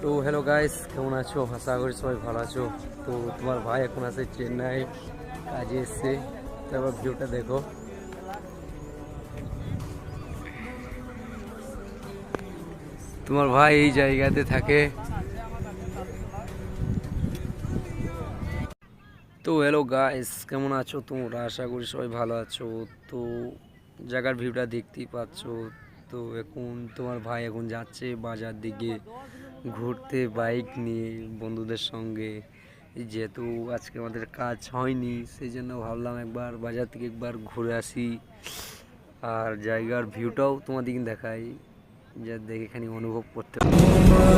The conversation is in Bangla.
তো হ্যালো গাইস, কেমন আছো? আশা করি সবাই ভালো আছো। তো তোমার ভাই এখন আছে চেন্নাই, কাজে এসছে। তারপর ভিউটা দেখো। তোমার ভাই এই জায়গাতে থাকে। তো হ্যালো গাইস, কেমন আছো তোমরা? আশা করি সবাই ভালো আছো। তো জায়গার ভিউটা দেখতেই পাচ্ছ। তো এখন তোমার ভাই এখন যাচ্ছে বাজার দিকে ঘুরতে বাইক নিয়ে বন্ধুদের সঙ্গে। যেহেতু আজকে আমাদের কাজ হয়নি, সেই জন্য ভাবলাম একবার বাজার থেকে একবার ঘুরে আসি আর জায়গার ভিউটাও তোমাদেরকে দেখাই, যা দেখে এখানে অনুভব করতে পারো।